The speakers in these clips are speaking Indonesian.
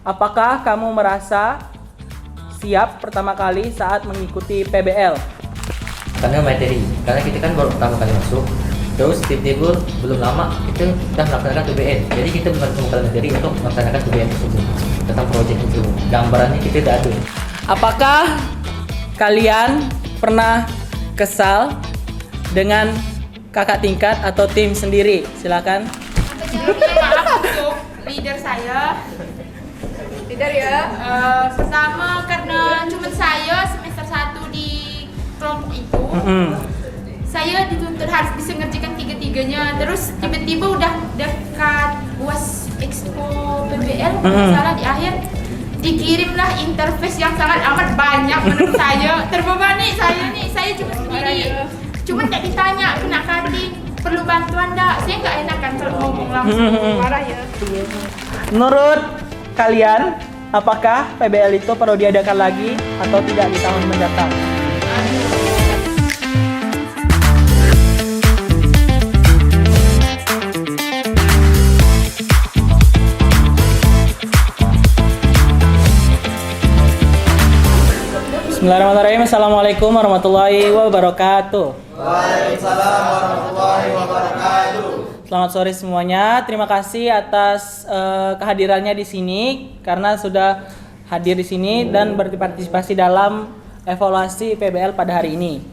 Apakah kamu merasa siap pertama kali saat mengikuti PBL? Karena materi, karena kita kan baru pertama kali masuk, terus tiba-tiba belum lama kita sudah melaksanakan PBL, jadi kita belum menemukan materi untuk melaksanakan PBL tersebut tentang proyek itu. Gambarannya kita tidak ada. Apakah kalian pernah kesal dengan kakak tingkat atau tim sendiri? Silakan. Maaf untuk leader saya. Leader ya. Pertama karena cuma saya semester 1 di kelompok itu. Saya dituntut harus bisa ngerjakan tiga-tiganya. Terus tiba-tiba udah dekat UAS Expo PBL, kalau salah di akhir dikirimlah interface yang sangat amat banyak menurut saya. Terbebani saya cuma sendiri. Cuma tidak ditanya kena cutting, perlu bantuan enggak? Saya nggak enakan kalau ngomong langsung. Marah ya. Menurut kalian, apakah PBL itu perlu diadakan lagi atau tidak di tahun mendatang? Bismillahirrahmanirrahim. Assalamualaikum warahmatullahi wabarakatuh. Waalaikumsalam warahmatullahi wabarakatuh. Selamat sore semuanya. Terima kasih atas kehadirannya di sini karena sudah hadir di sini dan berpartisipasi dalam evaluasi PBL pada hari ini.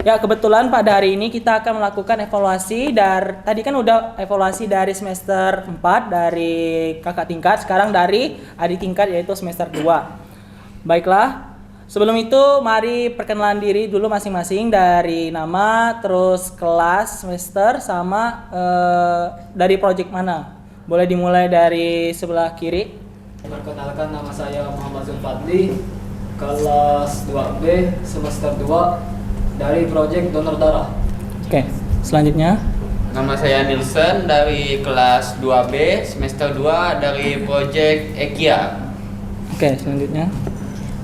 Ya, kebetulan pada hari ini kita akan melakukan evaluasi tadi kan udah evaluasi dari semester 4 dari kakak tingkat, sekarang dari adik tingkat yaitu semester 2. Baiklah. Sebelum itu, mari perkenalan diri dulu masing-masing dari nama, terus kelas, semester, sama dari project mana. Boleh dimulai dari sebelah kiri. Perkenalkan, nama saya Muhammad Zulfadli, kelas 2B, semester 2, dari project donor darah. Oke, selanjutnya. Nama saya Nilsen dari kelas 2B, semester 2 dari project EKIA. Oke, selanjutnya.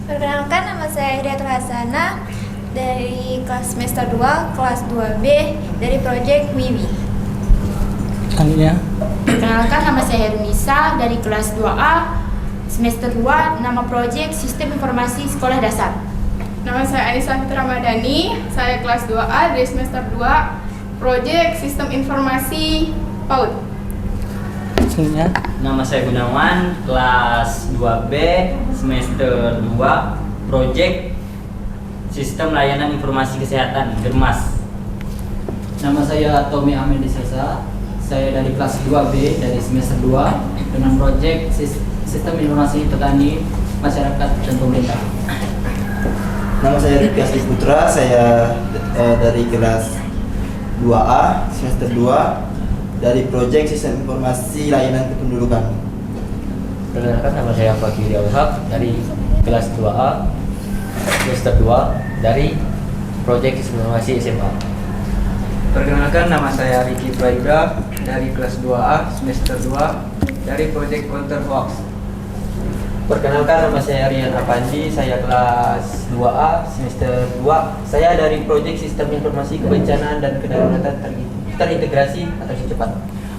Perkenalkan, nama saya Hidayat Hasana dari kelas semester 2, kelas 2B dari project MIWI. Selanjutnya. Perkenalkan, nama saya Herunisa dari kelas 2A semester 2, nama project Sistem Informasi Sekolah Dasar. Nama saya Anissa Fitra Madani, saya kelas 2A dari semester 2, project Sistem Informasi PAUD. Selanjutnya. Nama saya Gunawan, kelas 2B, semester 2, project Sistem Layanan Informasi Kesehatan, Germas. Nama saya Tommy Ahmed Disesa, saya dari kelas 2B dari semester 2 dengan project Sistem Informasi Petani, Masyarakat, dan Pemerintah. Nama saya Rifki Asli Putra, saya dari kelas 2A, semester 2 dari proyek Sistem Informasi Layanan Kependudukan. Perkenalkan, nama saya Fakir Al-Haq dari kelas 2A, semester 2 dari proyek Sistem Informasi SMA. Perkenalkan, nama saya Riki Praida dari kelas 2A, semester 2 dari proyek Counter Hoax. Perkenalkan, nama saya Rian Apandi, saya kelas 2A, semester 2. Saya dari proyek Sistem Informasi Kebencanaan dan Kedaruratan Terintegrasi atau cepat.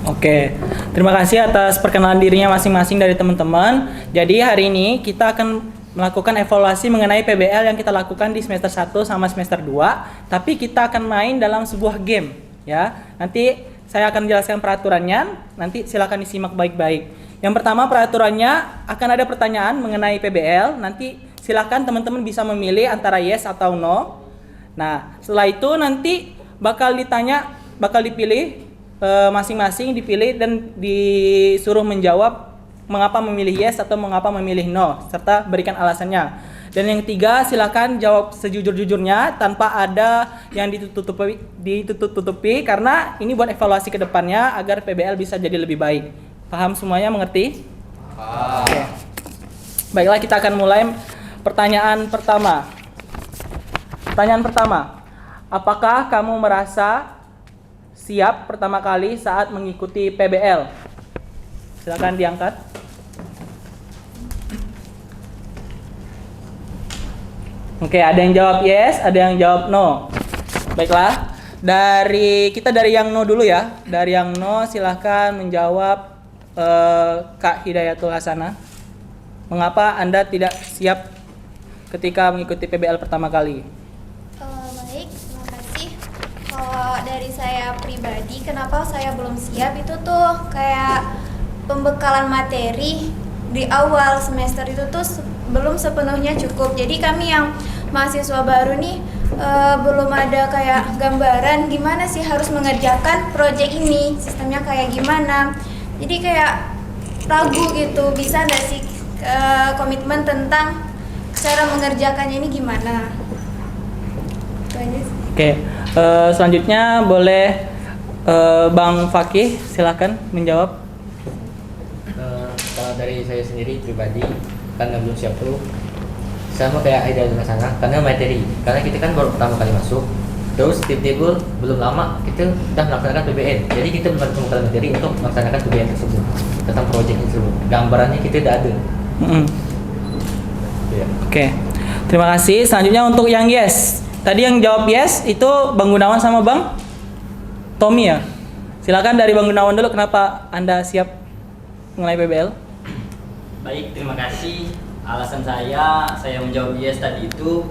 Oke, terima kasih atas perkenalan dirinya masing-masing dari teman-teman. Jadi hari ini kita akan melakukan evaluasi mengenai PBL yang kita lakukan di semester 1 sama semester 2. Tapi kita akan main dalam sebuah game, ya. Nanti saya akan jelaskan peraturannya, nanti silakan disimak baik-baik. Yang pertama, peraturannya akan ada pertanyaan mengenai PBL. Nanti silakan teman-teman bisa memilih antara yes atau no. Nah, setelah itu nanti bakal dipilih masing-masing dipilih dan disuruh menjawab mengapa memilih yes atau mengapa memilih no serta berikan alasannya. Dan yang ketiga, silakan jawab sejujur-jujurnya tanpa ada yang ditutup-tutupi karena ini buat evaluasi ke depannya agar PBL bisa jadi lebih baik. Paham semuanya, mengerti? Oke. Baiklah, kita akan mulai pertanyaan pertama. Pertanyaan pertama, apakah kamu merasa siap pertama kali saat mengikuti PBL? Silakan diangkat. Oke, ada yang jawab yes, ada yang jawab no. Baiklah, dari yang no dulu ya. Dari yang no silahkan menjawab Kak Hidayatul Hasanah. Mengapa Anda tidak siap ketika mengikuti PBL pertama kali? Baik, terima kasih. Kalau dari saya pribadi, kenapa saya belum siap itu tuh kayak pembekalan materi di awal semester itu tuh belum sepenuhnya cukup. Jadi kami yang mahasiswa baru nih belum ada kayak gambaran gimana sih harus mengerjakan proyek ini, sistemnya kayak gimana. Jadi kayak ragu gitu, bisa nggak sih komitmen tentang cara mengerjakannya ini gimana? Itu aja sih. Oke, selanjutnya boleh Bang Fakih silakan menjawab. Kalau dari saya sendiri pribadi karena belum siap tuh sama kayak Aida di sana karena materi, karena kita kan baru pertama kali masuk, terus tiba-tiba belum lama kita udah melaksanakan PBN, jadi kita belum menemukan materi untuk melaksanakan PBN tersebut tentang proyek tersebut, gambarannya kita tidak ada. Oke, terima kasih. Selanjutnya untuk yang yes, tadi yang jawab yes itu Bang Gunawan sama Bang Tommy ya. Silakan dari Bang Gunawan dulu, kenapa Anda siap mengenai PBL? Baik, terima kasih. Alasan saya menjawab yes tadi itu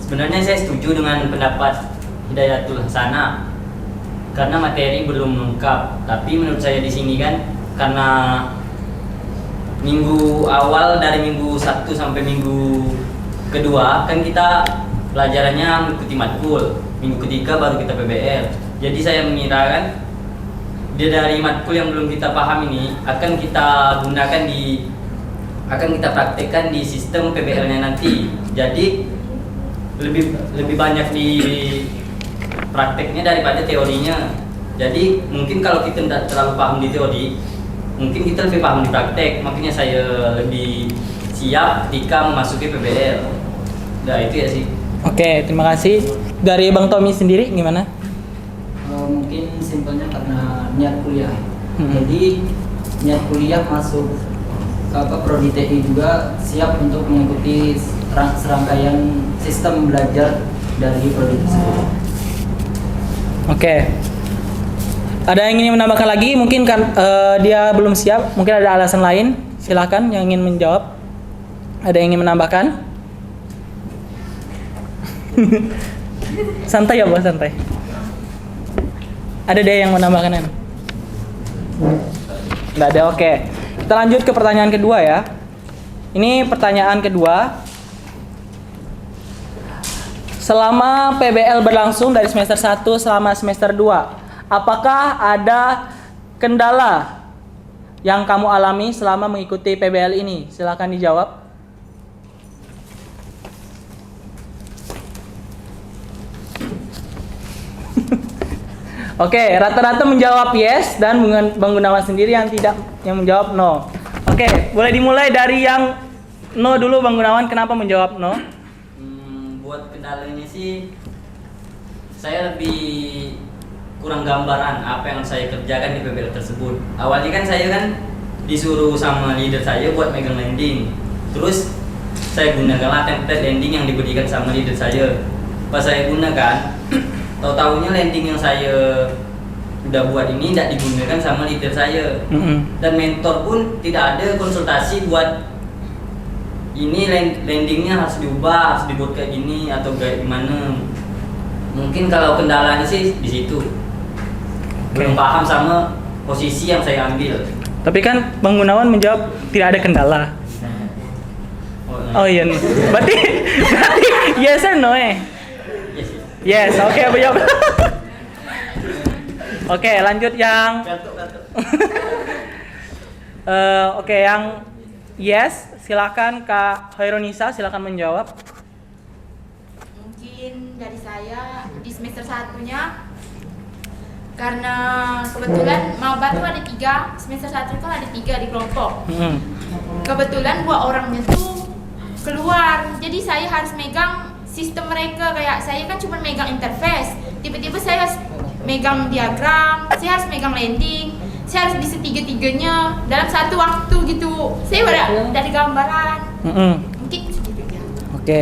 sebenarnya saya setuju dengan pendapat Hidayatul Hasanah karena materi belum lengkap. Tapi menurut saya di sini kan karena minggu awal dari minggu 1 sampai minggu kedua kan kita pelajarannya mengikuti matkul. Minggu ketiga baru kita PBL. Jadi saya mengira kan dari matkul yang belum kita paham ini akan kita gunakan akan kita praktekkan di sistem PBL-nya nanti. Jadi lebih banyak di prakteknya daripada teorinya. Jadi mungkin kalau kita tidak terlalu paham di teori, mungkin kita lebih paham di praktek. Makanya saya lebih siap ketika memasuki PBL. Nah itu ya sih. Oke, terima kasih. Dari Bang Tommy sendiri gimana? Mungkin simpelnya karena niat kuliah. Jadi niat kuliah masuk prodi TI juga siap untuk mengikuti serangkaian sistem belajar dari prodi tersebut. Oke. Ada yang ingin menambahkan lagi? Mungkin kan dia belum siap, mungkin ada alasan lain. Silakan yang ingin menjawab. Ada yang ingin menambahkan? Santai ya, Bos, santai. Ada deh yang menambahkan? Nggak ada, oke. Kita lanjut ke pertanyaan kedua ya. Ini pertanyaan kedua. Selama PBL berlangsung dari semester 1 selama semester 2, apakah ada kendala yang kamu alami selama mengikuti PBL ini? Silakan dijawab. Oke, rata-rata menjawab yes dan Bang Gunawan sendiri yang menjawab no. Oke, boleh dimulai dari yang no dulu, Bang Gunawan. Kenapa menjawab no? Buat kendalanya sih, saya lebih kurang gambaran apa yang saya kerjakan di PBL tersebut. Awalnya kan saya disuruh sama leader saya buat megang landing. Terus saya gunakanlah template landing yang diberikan sama leader saya. Pas saya gunakan, tahu-taunya landing yang saya udah buat ini tidak digunakan sama leader saya. Dan mentor pun tidak ada konsultasi buat ini landingnya harus diubah, harus dibuat kayak gini atau kayak gimana. Mungkin kalau kendalanya sih di situ. Belum paham sama posisi yang saya ambil. Tapi kan Bang Gunawan menjawab tidak ada kendala. Oh iya nih. Berarti yes and no Yes, oke, menjawab. Oke, lanjut yang oke, yang yes, silakan Kak Hoironisa, silakan menjawab. Mungkin dari saya di semester 1-nya karena kebetulan maba tuh ada 3, semester 1 kan ada 3 di kelompok. Kebetulan 2 orangnya tuh keluar, jadi saya harus megang sistem mereka. Kayak saya kan cuma megang interface, tiba-tiba saya harus megang diagram, saya harus megang landing, saya harus bisa 3-tiganya dalam satu waktu gitu. Saya udah dari gambaran. Mungkin segitu ya. Oke.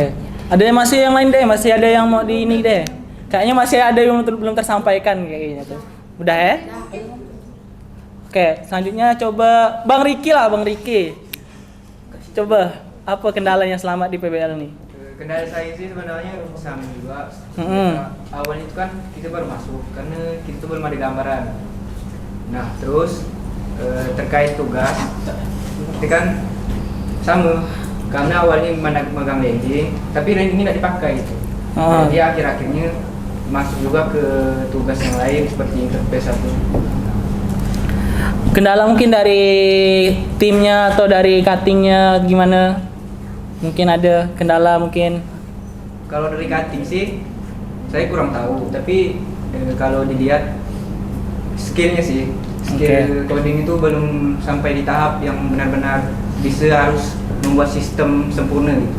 Ada masih yang lain deh, masih ada yang mau di ini deh. Kayaknya masih ada yang belum tersampaikan kayaknya tuh. Udah ya? Oke, selanjutnya coba Bang Riki lah, Bang Riki. Coba apa kendalanya selama di PBL nih? Kendala saya sih sebenarnya sama juga. Awal itu kan kita baru masuk karena kita belum ada gambaran. Nah terus terkait tugas, itu kan sama karena awalnya megang landing, tapi landing ini tidak dipakai gitu. Jadi akhir-akhirnya masuk juga ke tugas yang lain seperti interface atau kendala mungkin dari timnya atau dari cuttingnya gimana? Mungkin ada kendala mungkin. Kalau dari cutting sih saya kurang tahu, tapi kalau dilihat skillnya sih, skill coding itu belum sampai di tahap yang benar-benar bisa harus membuat sistem sempurna gitu.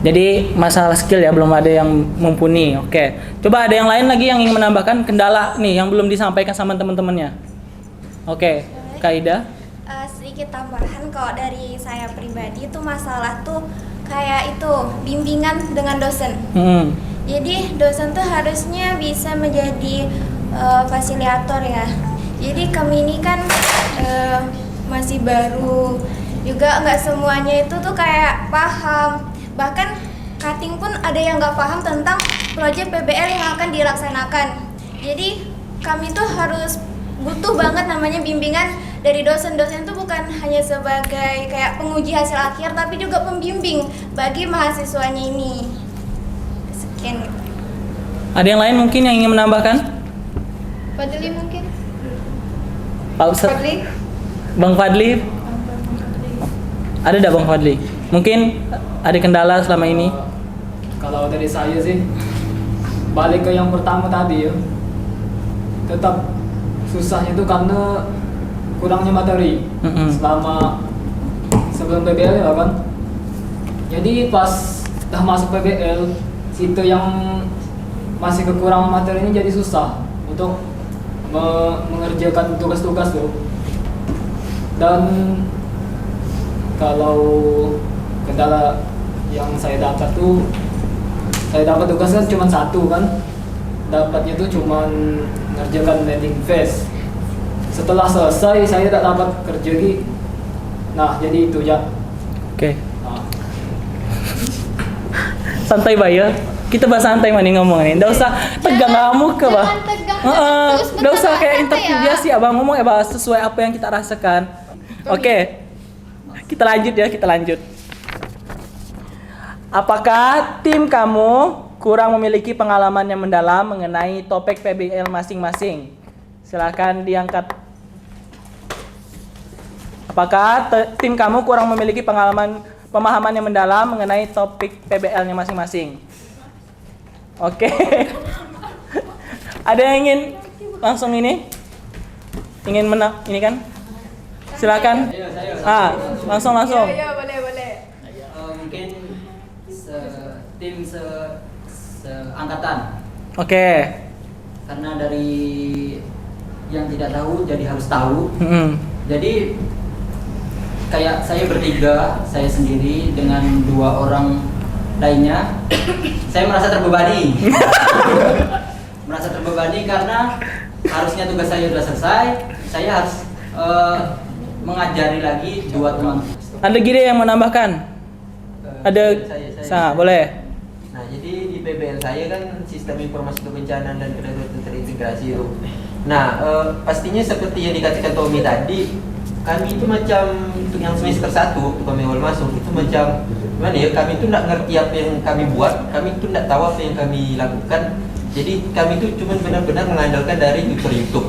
Jadi masalah skill ya belum ada yang mumpuni. Coba ada yang lain lagi yang ingin menambahkan kendala nih yang belum disampaikan sama teman-temannya. Kak Ida. Sedikit tambahan kalau dari saya pribadi itu masalah tuh kayak itu bimbingan dengan dosen. Jadi dosen tuh harusnya bisa menjadi fasilitator ya. Jadi kami ini kan masih baru juga, nggak semuanya itu tuh kayak paham. Bahkan cutting pun ada yang nggak paham tentang proyek PBL yang akan dilaksanakan. Jadi kami tuh harus butuh banget namanya bimbingan dari dosen-dosen tuh bukan hanya sebagai kayak penguji hasil akhir, tapi juga pembimbing bagi mahasiswanya ini. Sekian. Ada yang lain mungkin yang ingin menambahkan? Fadli mungkin. Pak Ustaz. Fadli. Bang Fadli. Ada enggak Bang Fadli? Mungkin ada kendala selama ini? Kalau dari saya sih balik ke yang pertama tadi ya, tetap susahnya itu karena kurangnya materi selama sebelum PBL ya kan. Jadi pas dah masuk PBL, situ yang masih kekurangan materinya jadi susah untuk mengerjakan tugas-tugas tuh. Dan kalau kendala yang saya dapat tuh, saya dapat tugas kan cuma satu kan, dapatnya tuh cuma ngerjakan landing phase. Setelah selesai saya tidak dapat kerja lagi. Nah jadi itu ya. Santai Bay ya. Kita bahas santai mani ngomongin. Nggak usah tegang kamu ke bah. Nggak usah kayak interview biasa ya bang, ngomong ya bahas sesuai apa yang kita rasakan. Kita lanjut ya, kita lanjut. Apakah tim kamu kurang memiliki pengalaman yang mendalam mengenai topik PBL masing-masing? Silakan diangkat. Apakah tim kamu kurang memiliki pemahaman yang mendalam mengenai topik PBL-nya masing-masing? Ada yang ingin langsung ini? Ingin ini kan? Silakan. Langsung. Iya, boleh. Mungkin tim seangkatan. Karena dari yang tidak tahu jadi harus tahu. Jadi kayak saya bertiga, saya sendiri dengan 2 orang lainnya, saya merasa terbebani. Merasa terbebani karena harusnya tugas saya sudah selesai, saya harus mengajari lagi 2 teman. Ada gini yang menambahkan? Ada, boleh. Nah, jadi di PBL saya kan sistem informasi kebencanaan dan kedaruratan terintegrasi itu. Nah, pastinya seperti yang dikatakan Tommy tadi, kami itu macam untuk yang semester 1 waktu kami awal masuk itu macam gimana ya, kami itu tidak ngerti apa yang kami buat, kami itu tidak tahu apa yang kami lakukan. Jadi kami itu cuma benar-benar mengandalkan dari tutor YouTube.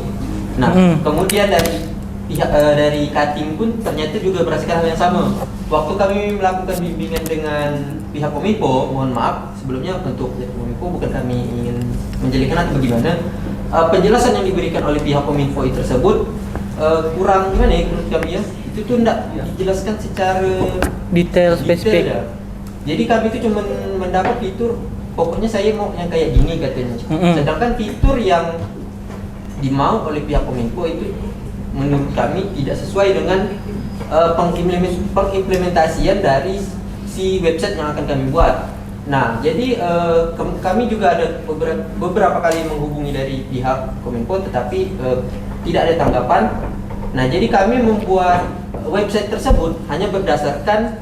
Nah, kemudian dari cutting pun ternyata juga merasakan hal yang sama. Waktu kami melakukan bimbingan dengan pihak Kominfo, mohon maaf sebelumnya untuk pihak Kominfo, bukan kami ingin menjadikan atau bagaimana, penjelasan yang diberikan oleh pihak Kominfo tersebut kurang gimana ya menurut kami ya, itu tuh tidak dijelaskan secara detail spesifik ya. Jadi kami itu cuma mendapat fitur, pokoknya saya mau yang kayak gini katanya. Sedangkan fitur yang dimau oleh pihak Kominfo itu menurut kami tidak sesuai dengan pengimplementasian dari si website yang akan kami buat. Nah, jadi kami juga ada beberapa kali menghubungi dari pihak Kominfo, tetapi tidak ada tanggapan. Nah, jadi kami membuat website tersebut hanya berdasarkan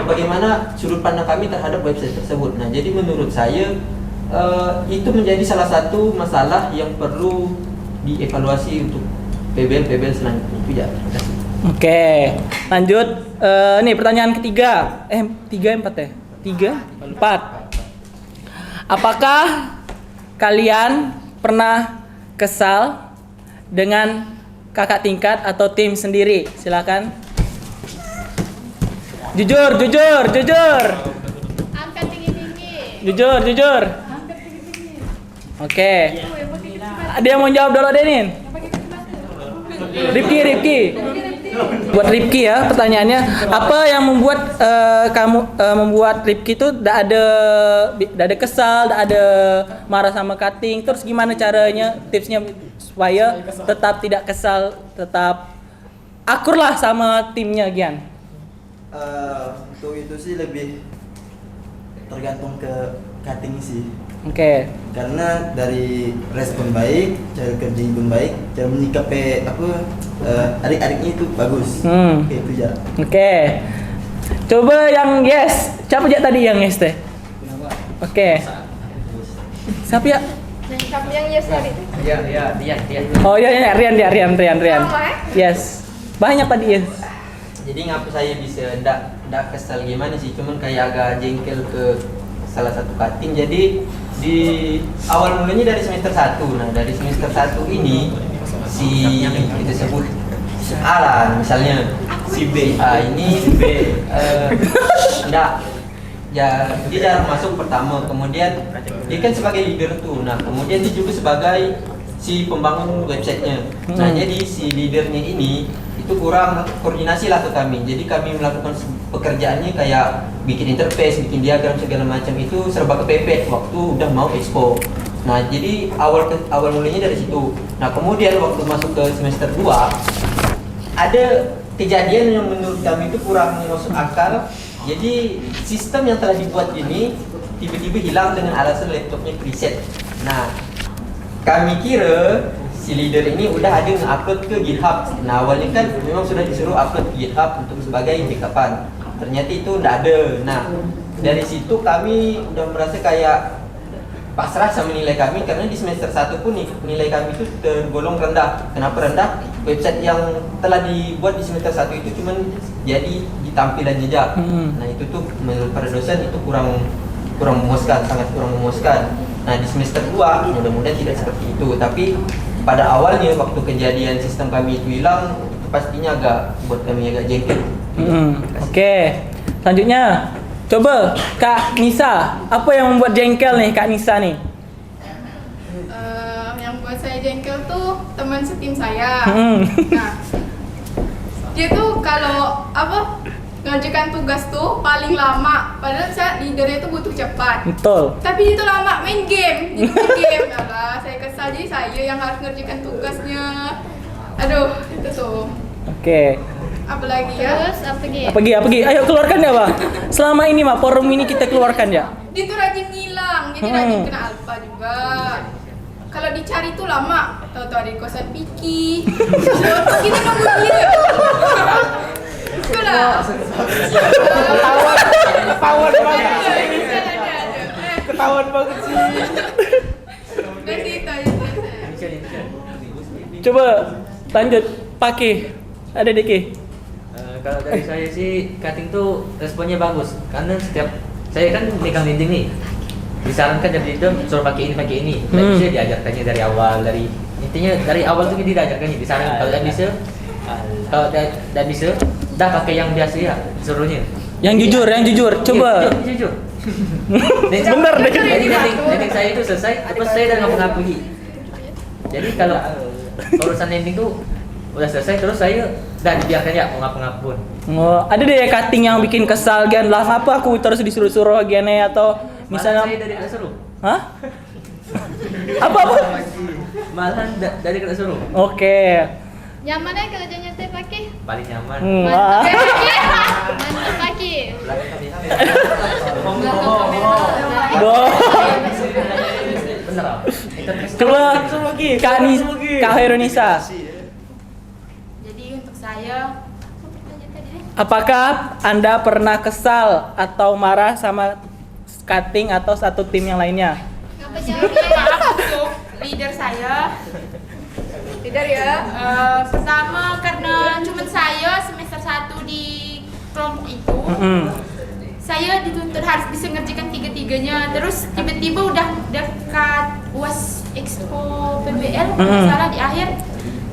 bagaimana sudut pandang kami terhadap website tersebut. Nah, jadi menurut saya itu menjadi salah satu masalah yang perlu dievaluasi untuk PBL selanjutnya. Itu ya. Terima kasih. Oke, lanjut. Nih pertanyaan ketiga. 4. Apakah kalian pernah kesal dengan kakak tingkat atau tim sendiri? Silakan. Jujur. Angkat tinggi-tinggi. Jujur. Oke. Ada yang mau jawab dulu, Denin? Rifki. Buat Rifki ya pertanyaannya, apa yang membuat membuat Rifki itu tidak ada kesal, tidak ada marah sama cutting, terus gimana caranya, tipsnya supaya tetap tidak kesal, tetap akur lah sama timnya, Gian? Untuk itu sih lebih tergantung ke cutting sih. Oke. Karena dari respon baik, cara kerja pun baik, cara menyikapi adik-adiknya itu bagus. Oke, itu ya. Oke. Coba yang yes. Siapa aja tadi yang yes teh? Oke. Siapa ya? Yang yes tadi. Dia. Oh iya, Rian. Yes. Banyak tadi yes. Jadi ngapa saya bisa ndak kesal gimana sih, cuman kayak agak jengkel ke salah satu cutting. Jadi di awal mulanya dari semester 1. Nah, dari semester 1 ini si kita sebut Alan misalnya, si B ini ndak ya, dia jarang masuk pertama, kemudian dia kan sebagai leader tuh. Nah, kemudian dia juga sebagai si pembangun websitenya. Nah, jadi si leadernya ini itu kurang koordinasi lah ke kami. Jadi kami melakukan pekerjaannya kayak bikin interface, bikin diagram segala macam itu serba kepepet waktu udah mau expo. Nah, jadi awal mulanya dari situ. Nah, kemudian waktu masuk ke semester 2 ada kejadian yang menurut kami itu kurang masuk akal. Jadi sistem yang telah dibuat ini tiba-tiba hilang dengan alasan laptopnya preset. Nah, kami kira si leader ini udah ada nge-upload ke GitHub. Nah, awalnya kan memang sudah disuruh upload ke GitHub untuk sebagai backupan. Ternyata itu nggak ada. Nah, dari situ kami udah merasa kayak pasrah sama nilai kami, karena di semester 1 pun nilai kami itu tergolong rendah. Kenapa rendah? Website yang telah dibuat di semester 1 itu cuman jadi di tampilan saja. Nah, itu tuh menurut para dosen itu kurang memuaskan, sangat kurang memuaskan. Nah, di semester 2 mudah-mudahan tidak seperti itu. Tapi pada awalnya waktu kejadian sistem kami itu hilang, itu pastinya buat kami agak jengkel. Oke. Selanjutnya, coba Kak Nisa, apa yang membuat jengkel nih Kak Nisa nih? Yang buat saya jengkel tuh teman setim saya. Nah, dia tuh kalau ngajukan tugas tuh paling lama, padahal saya leadernya tuh butuh cepat. Betul. Tapi itu lama main game. Alah, saya kesal, jadi saya yang harus ngerjakan tugasnya. Aduh, itu tuh. Oke. Apalagi ya? Terus Apa lagi? Ayo keluarkan ya, Pak. Selama ini, Pak, forum ini kita keluarkan ya. Dia tuh rajin ngilang, jadi rajin kena alfa juga. Kalau dicari tuh lama, tahu-tahu ada di kosan Piki. Kita nunggu dia. Itulah. Ketahuan banget sih. Ketahuan banget sih. Dari itu aja. Coba lanjut, Paki. Ada Diki. Kalau dari saya sih cutting tuh responnya bagus, karena setiap saya kan megang dinding nih, disarankan dari itu suruh pakai ini, tapi saya diajarkannya dari awal, intinya dari awal tuh kita diajarkannya, disarankan kalau tidak bisa, dah pakai yang biasa ya, suruhnya. Yang jujur, coba. Jujur. Bener deh. Jadi landing saya itu selesai, terus saya udah ngapa-ngapain. Jadi kalau urusan landing tuh udah selesai, terus saya udah dibiarkan ya mau ngapa-ngapun. Oh, ada deh cutting yang bikin kesal Gian, lah apa aku terus disuruh-suruh Giannya atau misalnya saya dari kena suruh. Hah? Apa? Malahan dari kena suruh. Oke. Nyamannya kerjanya teh pakai? Paling nyaman. Mantap pakai. Bener. Coba Kak Hairunisa. Jadi untuk saya Apakah Anda pernah kesal atau marah sama cutting atau satu tim yang lainnya? Maaf untuk leader saya. Leader ya. Pertama karena cuma saya semester 1 di kelompok itu. Saya dituntut harus bisa ngerjakan tiga-tiganya. Terus tiba-tiba udah dekat UAS Expo PBL, salah di akhir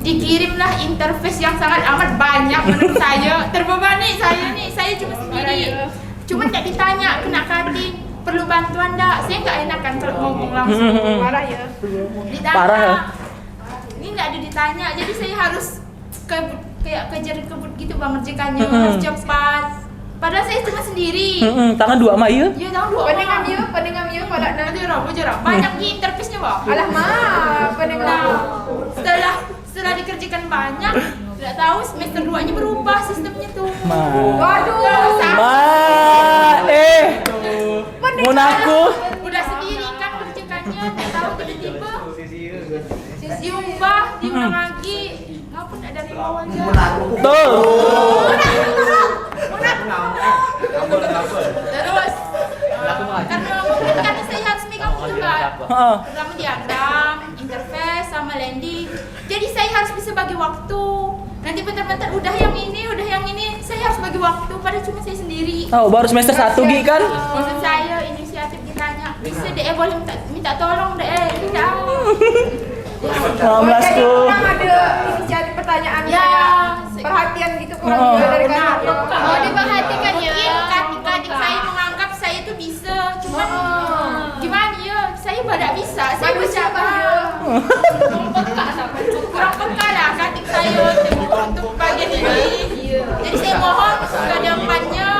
dikirimlah interface yang sangat amat banyak menurut saya. Terbebani saya cuma sendiri. Cuma nggak ditanya kena cutting, perlu bantuan nggak? Saya nggak enak kan kalau ngomong langsung. Parah ya. Ditanya. Parah ya? Ini nggak ada ditanya, jadi saya harus kayak kejar kebut gitu bang ngerjakannya, harus cepat. Padahal saya cuma sendiri. Tangan dua sama iya? Iya tangan dua. Pendengar pada nanti jarang. Banyak di interface-nya bang. Alah mah, pendengar. Setelah dikerjakan banyak, tidak tahu semester 2-nya berubah sistemnya tuh. Waduh. Munaku. Udah sendiri kan kerjakannya, tidak tahu tiba-tiba diulang lagi. Ngapun ada dari bawah aja. Tuh. Terus karena saya harus megang itu kan. Pertama diagram, interface sama landing. Jadi saya harus bisa bagi waktu. Nanti bentar-bentar udah yang ini, saya harus bagi waktu. Padahal cuma saya sendiri. Oh, baru semester 1 Gi kan? Maksud saya inisiatif ditanya, bisa deh boleh minta tolong deh. Tidak. 16ku. Ada inisiatif pertanyaan perhatian gitu kurang juga dari kalian. Oh, diperhatikan ya. Mungkin adik saya menganggap saya tuh bisa, cuman gimana ya? Saya tidak bisa. Saya berusaha. Kurang peka lah adik saya untuk bagian ini. Jadi saya mohon ke depannya,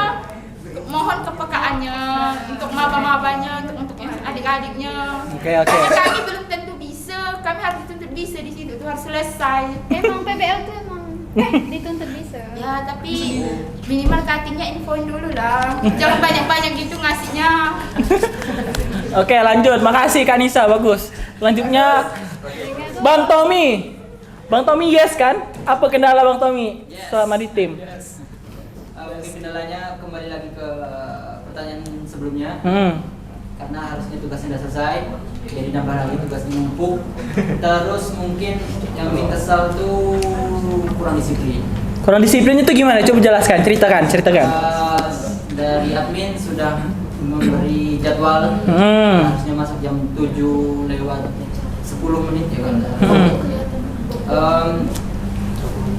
mohon kepekaannya untuk maba-mabanya, untuk adik-adiknya. Oke. Kami belum tentu bisa, kami harus dituntut bisa di situ tuh harus selesai. Emang PBL tuh emang dituntut bisa. Ya tapi minimal cuttingnya infoin dulu lah. Jangan banyak-banyak gitu ngasihnya. Oke, lanjut. Makasih Kak Nisa, bagus. Selanjutnya Bang Tommy. Bang Tommy yes kan? Apa kendala Bang Tommy selama di tim? Mungkin kendalanya kembali lagi ke pertanyaan sebelumnya. Karena harusnya tugasnya sudah selesai, jadi nambah lagi tugasnya numpuk. Terus mungkin yang bikin kesal tuh kurang disiplin. Kurang disiplin itu gimana? Coba jelaskan, ceritakan. Dari admin sudah memberi jadwal, harusnya masuk jam 7 lewat 10 menit ya kan.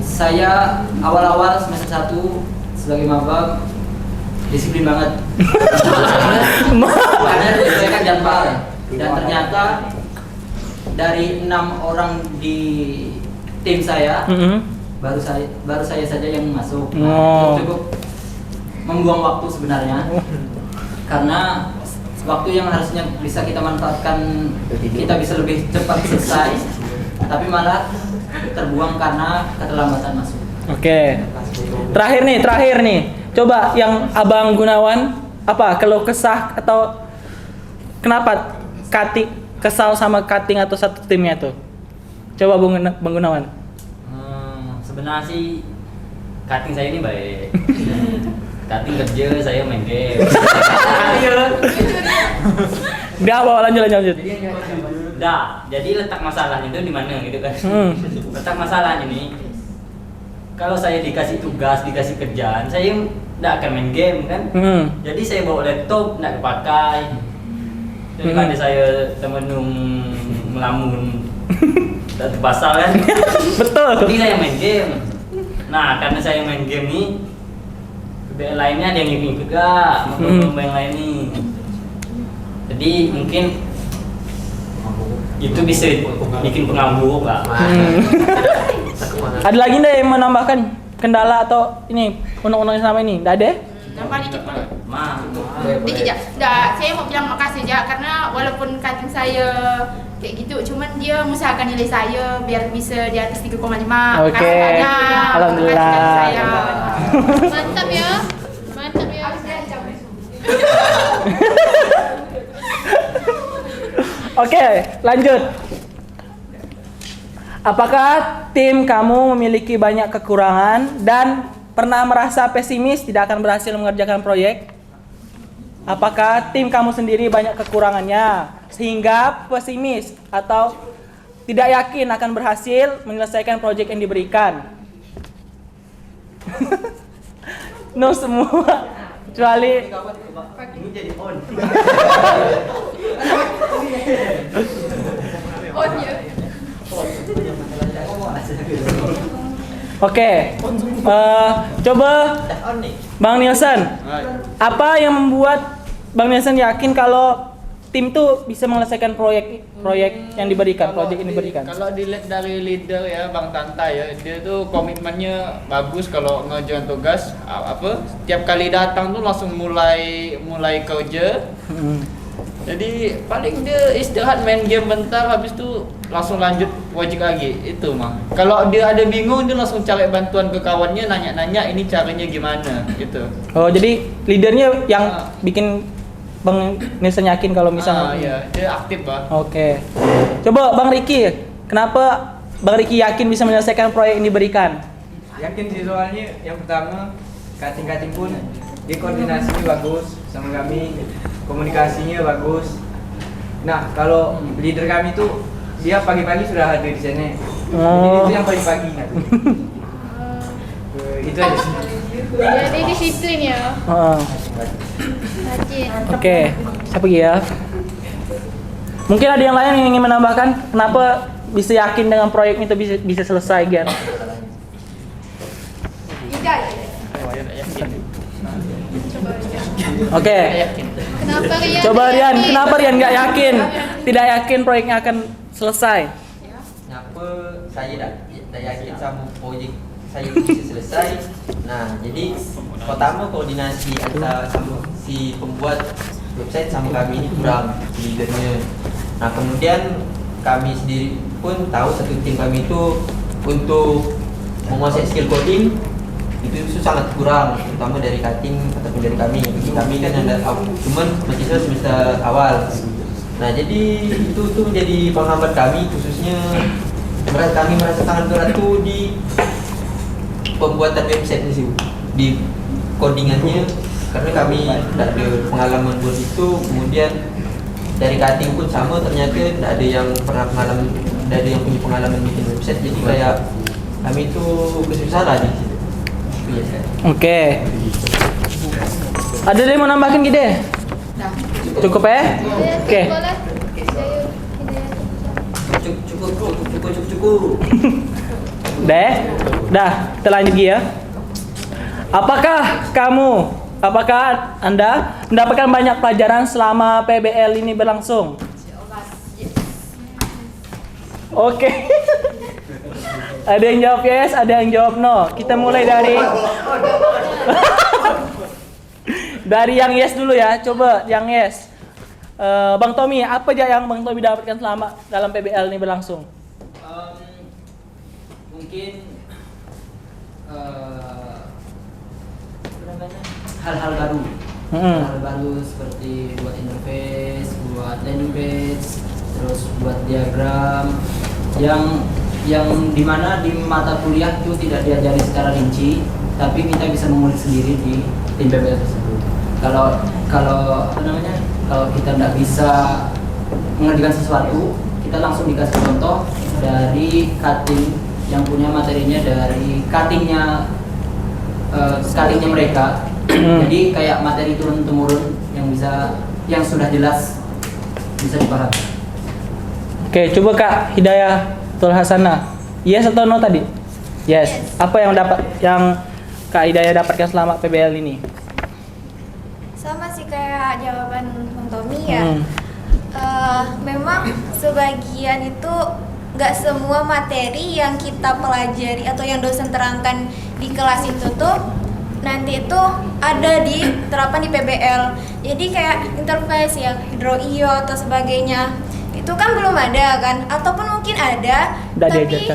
Saya awal-awal semester 1 sebagai maba disiplin banget. Karena disesuaikan jadwal. Dan ternyata dari 6 orang di tim saya, baru saya saja yang masuk. Cukup membuang waktu sebenarnya. Karena waktu yang harusnya bisa kita manfaatkan, kita bisa lebih cepat selesai, tapi malah terbuang karena keterlambatan masuk. Oke. Terakhir nih. Coba yang Abang Gunawan apa keluh kesah atau kenapa kesal sama cutting atau satu timnya tuh? Coba Bang Gunawan. Sebenarnya sih cutting saya ini baik. Cutting kerja, saya main game. Udah, bawa lanjut. Jadi letak masalahnya itu di mana gitu kan? Letak masalahnya nih, kalau saya dikasih tugas, dikasih kerjaan, saya nggak akan main game kan? Jadi saya bawa laptop nggak kepakai. Daripada saya temenung melamun dan terpasal kan? Betul. Jadi saya main game. Nah, karena saya main game nih, PBL lainnya ada yang ikut gak? Lomba yang lain nih. Jadi mungkin itu bisa bikin pengamuk lah. Ada lagi nggak yang menambahkan kendala atau ini undang-undang sama ini? Nggak ada? Nambah dikit boleh? Dikit ya. Saya mau bilang makasih aja karena walaupun cutting saya kayak gitu, cuman dia mengusahakan nilai saya biar bisa di atas 3,5. Oke. Alhamdulillah. Saya. Mantap ya. Oke, lanjut. Apakah tim kamu memiliki banyak kekurangan dan pernah merasa pesimis tidak akan berhasil mengerjakan proyek? Apakah tim kamu sendiri banyak kekurangannya sehingga pesimis atau tidak yakin akan berhasil menyelesaikan proyek yang diberikan? No semua, kecuali Oke, coba Bang Nielsen, apa yang membuat Bang Nielsen yakin kalau tim tuh bisa menyelesaikan proyek yang diberikan, proyek yang diberikan? Kalau dilihat dari leader ya Bang Tanta ya, dia tuh komitmennya bagus kalau ngerjain tugas setiap kali datang tuh langsung mulai kerja. Jadi paling dia istirahat main game bentar, habis itu langsung lanjut project lagi. Itu mah. Kalau dia ada bingung, dia langsung cari bantuan ke kawannya, nanya-nanya ini caranya gimana gitu. Oh, jadi leadernya yang bikin Bang Nielsen yakin kalau misalnya iya, dia aktif, Bang. Oke. Coba Bang Riki, kenapa Bang Riki yakin bisa menyelesaikan proyek yang diberikan? Yakin sih, soalnya yang pertama kating-kating pun dia koordinasinya bagus sama kami, komunikasinya bagus. Nah, kalau leader kami tuh dia pagi-pagi sudah hadir di sini. Jadi itu yang paling pagi nah. Itu aja sih. Jadi disiplin ya. Rajin. Oke, siapa lagi ya? Mungkin ada yang lain yang ingin menambahkan kenapa bisa yakin dengan proyek itu bisa selesai, Gian? Oke. Kenapa Rian? Coba Rian, kenapa Rian nggak yakin? Tidak yakin proyeknya akan selesai? Kenapa saya tidak yakin sama proyek saya itu bisa selesai? Nah, jadi pertama koordinasi antara sama si pembuat website sama kami ini kurang, leadernya. Nah, kemudian kami sendiri pun tahu satu tim kami itu untuk menguasai skill coding itu sangat kurang, terutama dari cutting ataupun dari kami. Bagi kami kan ada cuman mahasiswa semester awal. Nah, jadi itu tuh jadi penghambat kami, khususnya kami merasa sangat berat tuh di pembuatan website ini, di codingannya, karena kami tidak ada pengalaman buat itu. Kemudian dari cutting pun sama, ternyata tidak ada yang pernah pengalaman, tidak ada yang punya pengalaman bikin website. Jadi kayak kami itu kesusahan lah di situ. Oke. Ada yang mau nambahin Gide? Cukup ya? Oke. Cukup. Dah, kita lanjut lagi ya. Apakah Anda mendapatkan banyak pelajaran selama PBL ini berlangsung? Oke. Ada yang jawab yes, ada yang jawab no. Kita mulai dari yang yes dulu ya. Coba yang yes. Bang Tommy, apa aja yang Bang Tommy dapatkan selama dalam PBL ini berlangsung? Mungkin hal-hal baru. Hal baru seperti buat interface, buat landing page, terus buat diagram yang dimana di mata kuliah itu tidak diajari secara rinci, tapi kita bisa mengulik sendiri di tim PBL tersebut. Kalau kita tidak bisa mengerjakan sesuatu, kita langsung dikasih contoh dari cutting yang punya materinya dari cuttingnya mereka. Jadi kayak materi turun temurun yang sudah jelas bisa dipahami. Oke, coba Kak Hidayah Tul Hasanah, yes atau no tadi? Yes. Apa yang Kak Hidayah dapatkan selama PBL ini? Sama sih kayak jawaban Bang Tommy ya. Memang sebagian itu nggak semua materi yang kita pelajari atau yang dosen terangkan di kelas itu tuh nanti itu ada diterapkan di PBL. Jadi kayak interface yang Hydro.io atau sebagainya itu kan belum ada kan, ataupun mungkin ada tapi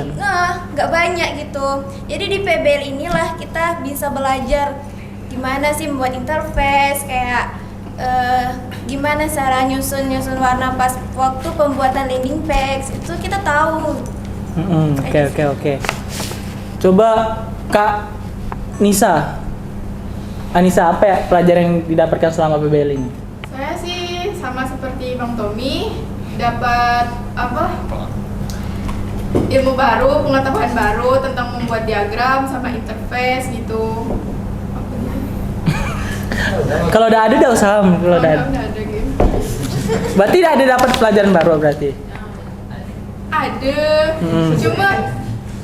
nggak banyak gitu. Jadi di PBL inilah kita bisa belajar gimana sih membuat interface, kayak gimana cara nyusun warna pas waktu pembuatan landing page, itu kita tahu. Oke. Coba Kak Nisa. Anissa, apa ya pelajaran yang didapatkan selama PBL ini? Saya sih sama seperti Bang Tommy, dapat ilmu baru, pengetahuan baru tentang membuat diagram sama interface gitu. Kalau udah ada usah kalau udah ada. Udah ada gitu. Berarti udah ada dapat pelajaran baru berarti. Ada,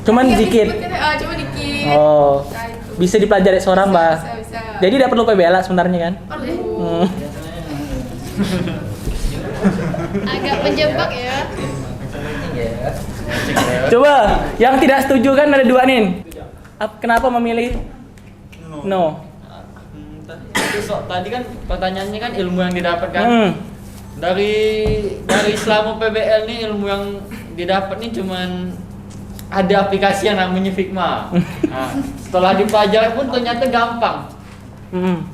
Cuman yang dikit. disebutkan, cuma dikit. Oh. Nah, itu. Bisa dipelajari seorang, Mbak. Bisa. Jadi tidak perlu PBL sebenarnya kan? Perlu. Agak menjebak ya. Coba, yang tidak setuju kan ada 2 nih. Kenapa memilih no? Tadi kan pertanyaannya kan ilmu yang didapatkan. Dari selama PBL nih ilmu yang didapat nih cuman ada aplikasi yang namanya Figma. Nah, setelah dipelajari pun ternyata gampang.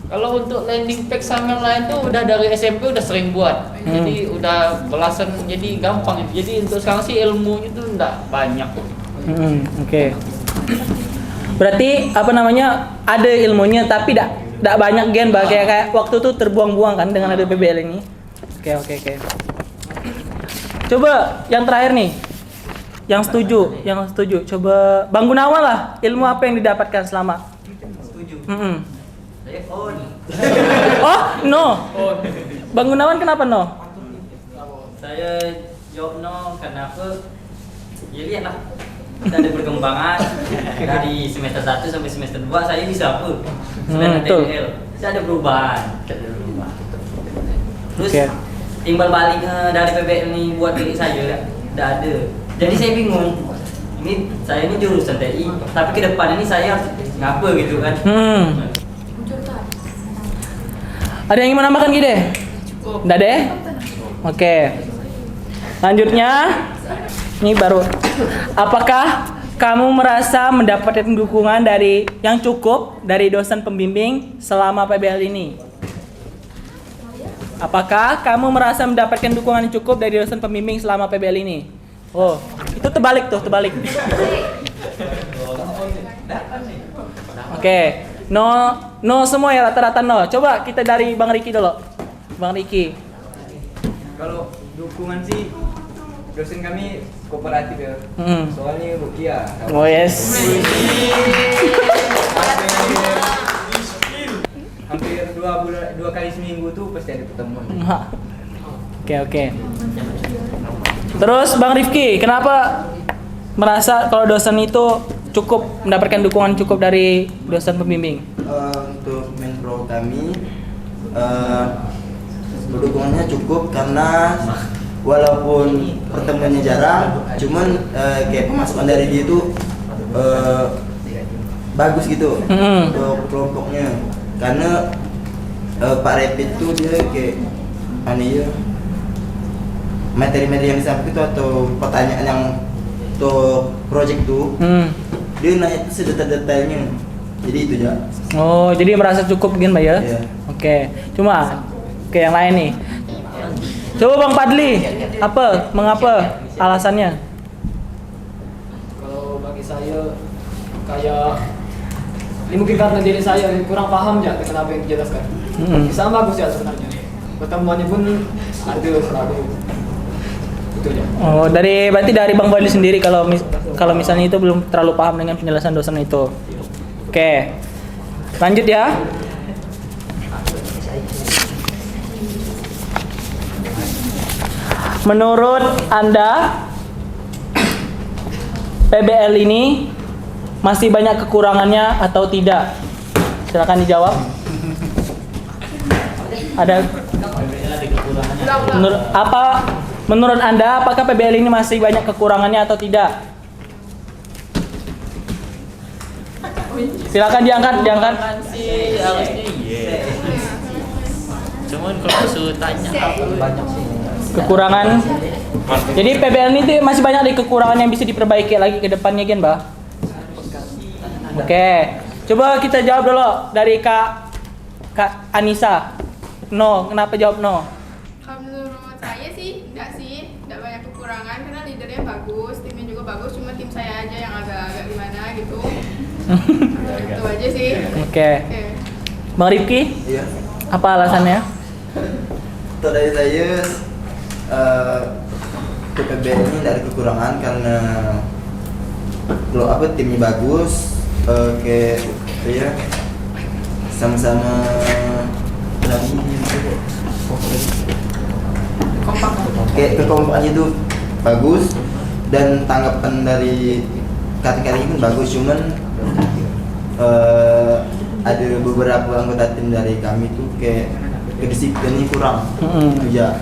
Kalau untuk landing page sama yang lain tuh udah dari SMP udah sering buat. Jadi udah belasan, jadi gampang. Jadi untuk sekarang sih ilmunya tuh enggak banyak. Oke. Berarti apa namanya ada ilmunya tapi tidak banyak gen, kayak waktu tuh terbuang-buang kan dengan ada PBL ini. Oke. Coba yang terakhir nih. Yang setuju. Coba Bang Gunawan lah, ilmu apa yang didapatkan selama? Setuju. Saya on. Oh, no. Bang Gunawan kenapa no? Saya jawab no karena apa? Ya lihatlah. Kita ada perkembangan dari semester 1 sampai semester 2 saya bisa apa? Selain PBL. Saya ada perubahan. Terus timbal balik dari PBL ini buat diri saya tidak ada. Jadi saya bingung. Saya ini jurusan TI, tapi ke depan ini saya harus ngapa gitu kan? Ada yang ingin menambahkan Gide? Enggak deh? Oke. Selanjutnya, ini baru. Apakah kamu merasa mendapatkan dukungan yang cukup dari dosen pembimbing selama PBL ini? Apakah kamu merasa mendapatkan dukungan yang cukup dari dosen pembimbing selama PBL ini? Oh, itu terbalik. Oke. No semua ya, rata-rata no. Coba kita dari Bang Riki dulu. Bang Riki. Kalau dukungan sih dosen kami kooperatif ya. Soalnya Rukia. Oh yes. Hampir 2 kali seminggu tuh pasti ada pertemuan. Oke. Terus Bang Rifki, kenapa merasa kalau dosen itu cukup mendapatkan dukungan cukup dari dosen pembimbing? Untuk menpro kami dukungannya cukup karena walaupun pertemuannya jarang, cuman kayak pemasukan dari dia itu bagus gitu untuk kelompoknya. Karena Pak Repit tuh dia kayak materi-materi yang disampaikan itu atau pertanyaan yang untuk project tuh dia nanya itu sedetail-detailnya, jadi itu aja. Oh, jadi merasa cukup gitu Mbak ya? Iya. Oke, cuma yang lain nih. Coba Bang Padli, mengapa alasannya? Kalau bagi saya kayak ini mungkin karena diri saya kurang paham ya kenapa yang dijelaskan. Bisa bagus ya sebenarnya. Pertemuannya pun ada selalu. Oh, berarti dari Bang Padli sendiri kalau misalnya itu belum terlalu paham dengan penjelasan dosen itu. Oke. Lanjut ya. Menurut Anda PBL ini masih banyak kekurangannya atau tidak? Silakan dijawab. Ada menurut Anda apakah PBL ini masih banyak kekurangannya atau tidak? Silakan diangkat. Sih harusnya iya. Cuman kalau suruh tanya banyak sih kekurangan. Jadi PBL ini tuh masih banyak dari kekurangan yang bisa diperbaiki lagi ke depannya kan, Mbak? Oke. Coba kita jawab dulu dari Kak Anissa. No, kenapa jawab no? Kalau menurut saya sih, enggak banyak kekurangan karena leadernya bagus, timnya juga bagus, cuma tim saya aja yang agak-agak gimana gitu. Gitu. Itu aja sih. Oke. Bang Rifki, Iya. apa alasannya? Untuk dari saya PPBL ini tidak ada kekurangan karena kalau timnya bagus, kayak ya sama-sama kayak kekompakannya itu bagus dan tanggapan dari kating-kating pun bagus, cuman ada beberapa anggota tim dari kami tuh kayak kedisiplinnya kurang. Ya.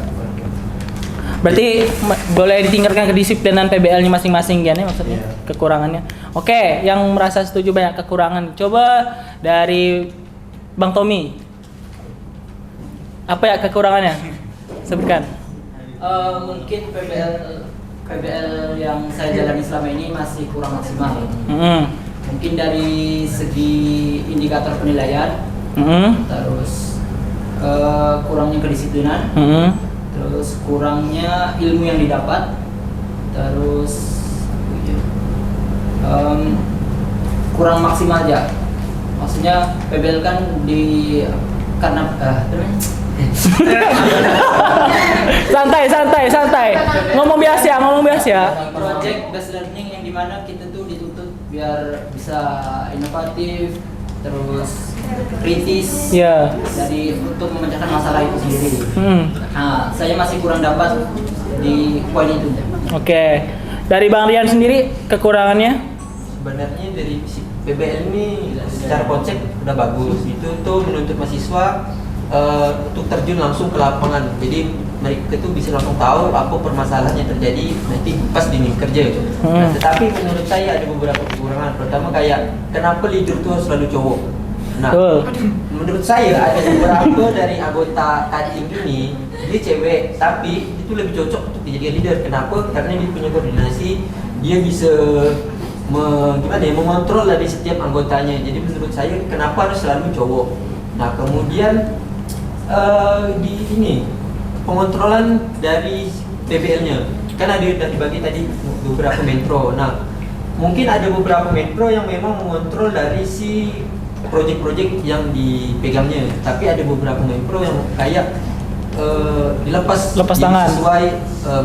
Berarti boleh ditingkatkan kedisiplinan PBL-nya masing-masing ya nih maksudnya kekurangannya. Oke, yang merasa setuju banyak kekurangan. Coba dari Bang Tommy. Apa ya kekurangannya? Sebutkan. Mungkin PBL yang saya jalani selama ini masih kurang maksimal. Mungkin dari segi indikator penilaian, terus kurangnya kedisiplinan, terus kurangnya ilmu yang didapat, terus kurang maksimal aja. Maksudnya PBL kan karena santai. Ngomong biasa. Project based learning yang dimana kita tuh dituntut biar bisa inovatif, terus kritis, jadi untuk memecahkan masalah itu sendiri. Nah, saya masih kurang dapat di poin itu. Oke. Dari Bang Rian sendiri kekurangannya? Sebenarnya dari PBL ini secara konsep udah bagus. Itu tuh menuntut mahasiswa untuk terjun langsung ke lapangan. Jadi mereka tuh bisa langsung tahu apa permasalahannya terjadi nanti pas di kerja gitu. Nah, tetapi menurut saya ada beberapa kekurangan. Pertama kayak kenapa leader tuh harus selalu cowok. Nah, menurut saya ada beberapa dari anggota cutting ini dia cewek, tapi itu lebih cocok untuk dijadikan leader. Kenapa? Karena dia punya koordinasi, dia bisa mengontrol dari setiap anggotanya. Jadi menurut saya kenapa harus selalu cowok. Nah, kemudian di pengontrolan dari PBL-nya kan ada dibagi tadi beberapa metro. Nah, mungkin ada beberapa metro yang memang mengontrol dari si proyek-proyek yang dipegangnya, tapi ada beberapa metro yang kayak dilepas tangan sesuai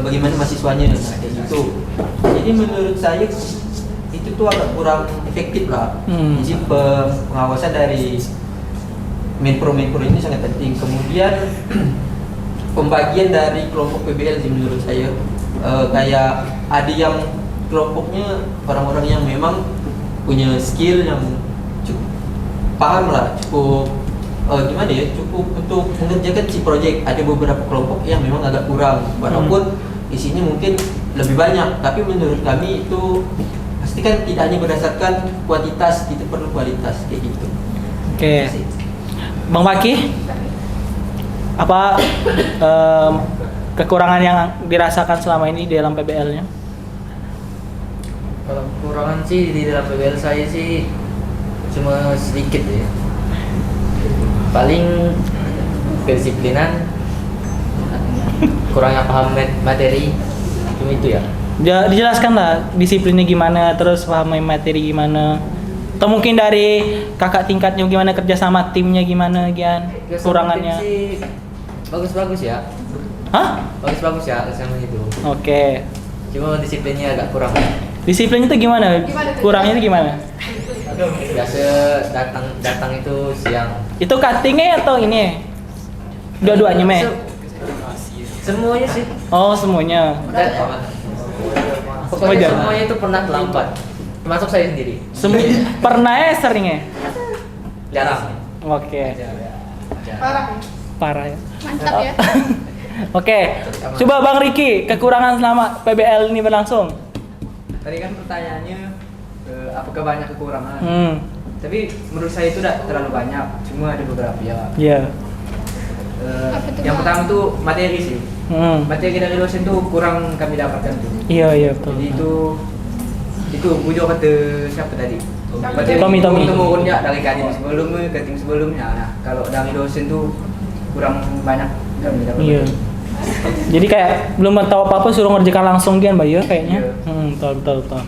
bagaimana mahasiswanya kayak gitu. Jadi menurut saya itu tuh agak kurang efektif lah. Jadi pengawasan dari metro-metro ini sangat penting. Kemudian pembagian dari kelompok PBL sih menurut saya kayak ada yang kelompoknya orang-orang yang memang punya skill yang cukup paham lah, cukup cukup untuk mengerjakan si proyek. Ada beberapa kelompok yang memang agak kurang, walaupun isinya mungkin lebih banyak, tapi menurut kami itu pasti kan tidak hanya berdasarkan kuantitas, kita perlu kualitas kayak gitu. Oke. Bang Maki, apa kekurangan yang dirasakan selama ini di dalam PBL-nya? Kalau kekurangan sih di dalam PBL saya sih cuma sedikit ya. Paling kedisiplinan, kurangnya paham materi, cuma itu ya. Dijelaskan lah disiplinnya gimana, terus paham materi gimana. Atau mungkin dari kakak tingkatnya gimana, kerja sama timnya gimana, Gian? Kurangannya? Sih bagus-bagus ya. Hah? Bagus-bagus ya sama itu. Oke. Cuma disiplinnya agak kurang. Disiplinnya itu gimana? Kurangnya itu gimana? Biasa datang itu siang. Itu cuttingnya atau ini? Dua-duanya, Me? Semuanya sih. Oh, semuanya. Pokoknya semuanya itu pernah terlambat. Termasuk saya sendiri. Pernah ya, seringnya? Jarang. Oke. Parah ya. Mantap ya. Oke. Coba Bang Riki, kekurangan selama PBL ini berlangsung. Tadi kan pertanyaannya apakah banyak kekurangan? Tapi menurut saya itu tidak terlalu banyak, cuma ada beberapa ya. Iya. Yang pertama tuh materi sih. Materi dari dosen tuh kurang kami dapatkan tuh. Iya betul. Jadi itu bujur kata siapa tadi? Tommy. Temurunnya dari kadim sebelumnya ke tim sebelumnya. Nah, kalau dari dosen tuh kurang banyak kami dapat. Iya. Jadi kayak belum tahu apa-apa suruh ngerjakan langsung kan, Mbak ya kayaknya. Iya. Betul.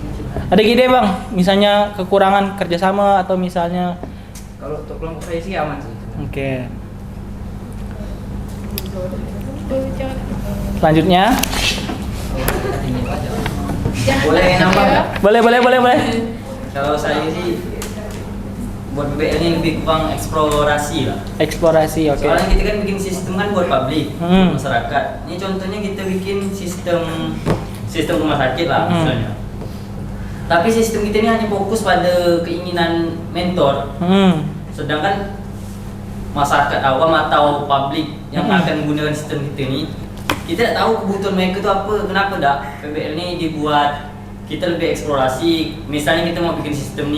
Ada gede bang, misalnya kekurangan kerjasama atau misalnya. Kalau untuk kelompok saya sih aman sih. Oke. Selanjutnya. Boleh nambah nggak? Boleh. Kalau saya sih buat PBL ini lebih kurang eksplorasi lah. Eksplorasi, oke. Soalnya kita kan bikin sistem kan buat publik, masyarakat. Ini contohnya kita bikin sistem rumah sakit lah misalnya. Tapi sistem kita ini hanya fokus pada keinginan mentor. Sedangkan masyarakat awam atau publik yang akan menggunakan sistem kita ini, kita tak tahu kebutuhan mereka itu apa. Kenapa dak PBL ini dibuat kita lebih eksplorasi. Misalnya kita mau bikin sistem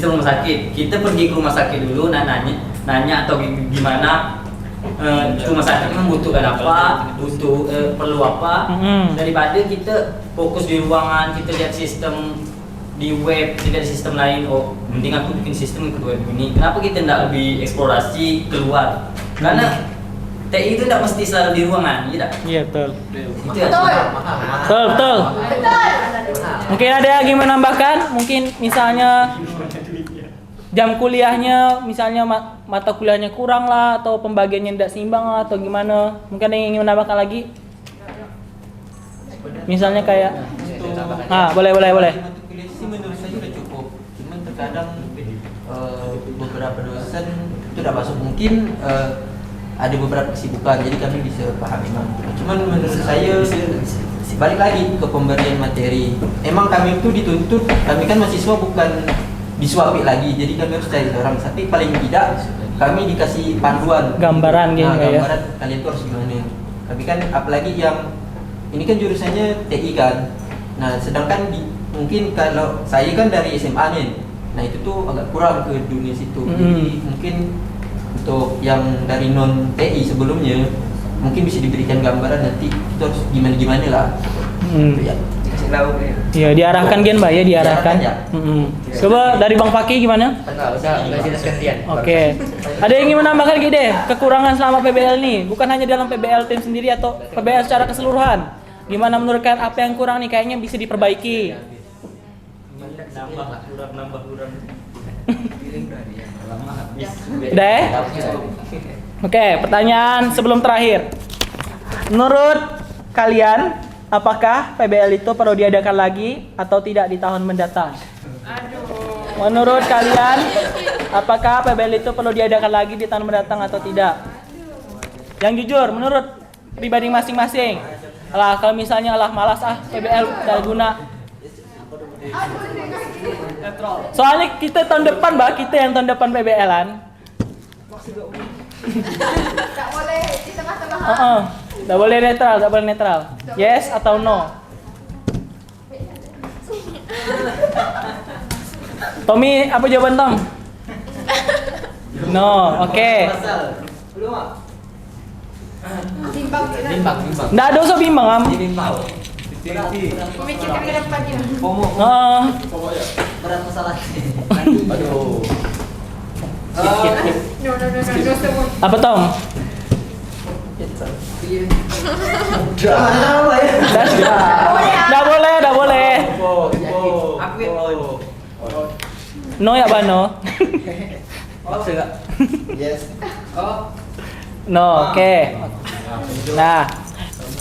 rumah sakit, kita pergi ke rumah sakit dulu, nanya atau gimana rumah sakit membutuhkan apa, perlu apa, daripada kita fokus di ruangan, kita lihat sistem di web, kita lihat sistem lain. Oh, mending aku bikin sistem ke web ini. Kenapa kita tidak lebih eksplorasi keluar? Karena TI itu tidak mesti selalu di ruangan, iya tak? Iya betul. Itu ya. Betul. Mungkin ada yang ingin menambahkan? Mungkin misalnya jam kuliahnya, misalnya mata kuliahnya kurang lah, atau pembagiannya tidak seimbang lah, atau gimana? Mungkin ada yang ingin menambahkan lagi? Misalnya kayak, boleh. Untuk kuliah sih menurut saya udah cukup. Cuman terkadang beberapa dosen itu tidak masuk, mungkin ada beberapa kesibukan, jadi kami bisa paham memang. Cuman menurut saya balik lagi ke pemberian materi. Emang kami itu dituntut, kami kan mahasiswa bukan disuapi lagi, jadi kami harus cari orang. Tapi paling tidak kami dikasih panduan, gambaran gitu ya. Gambaran kalian itu harus gimana. Tapi kan apalagi yang ini kan jurusannya TI kan. Nah, sedangkan mungkin kalau saya kan dari SMA nih. Nah, itu tuh agak kurang ke dunia situ. Jadi mungkin untuk yang dari non TI sebelumnya mungkin bisa diberikan gambaran nanti kita harus gimana lah. Ya, kasih tahu ya. Iya, diarahkan gen Mbak ya, diarahkan. Coba dari Bang Fakih gimana? Enggak jelaskan Tian. Oke. Ada yang ingin menambahkan gede kekurangan selama PBL nih, bukan hanya dalam PBL tim sendiri atau PBL secara keseluruhan. Gimana menurut kalian apa yang kurang nih, kayaknya bisa diperbaiki? Nambah kurang. Udah ya? Oke, pertanyaan sebelum terakhir. Menurut kalian, apakah PBL itu perlu diadakan lagi atau tidak di tahun mendatang? Menurut kalian, apakah PBL itu perlu diadakan lagi di tahun mendatang atau tidak? Yang jujur, menurut pribadi masing-masing. Alah, kalau misalnya malas PBL tidak guna. Soalnya kita tahun depan Mbak, kita yang tahun depan PBL-an. Tak boleh di tengah-tengah. Tak boleh netral. Yes atau no? Tommy, apa jawaban Tom? No, oke. Bimbang. Nggak ada usah bimbang am. Memikirkan ke depannya. Berat masalah. Aduh. No, semua. Apa Tom? Nggak boleh. No ya Bano. Yes. No, oke. Nah,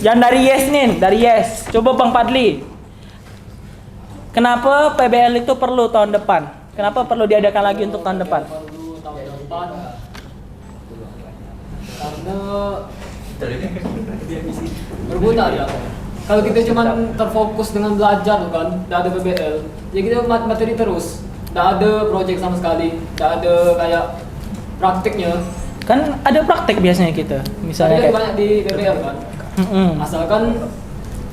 yang dari yes. Coba Bang Fadli. Kenapa PBL itu perlu tahun depan? Kenapa perlu diadakan lagi untuk tahun depan? Tahun depan karena berguna ya. Kalau kita cuma terfokus dengan belajar kan, tidak ada PBL, ya kita materi terus, tidak ada project sama sekali, tidak ada kayak praktiknya. Kan ada praktek biasanya kita, misalnya Ada kayak banyak di PBL kan. Asalkan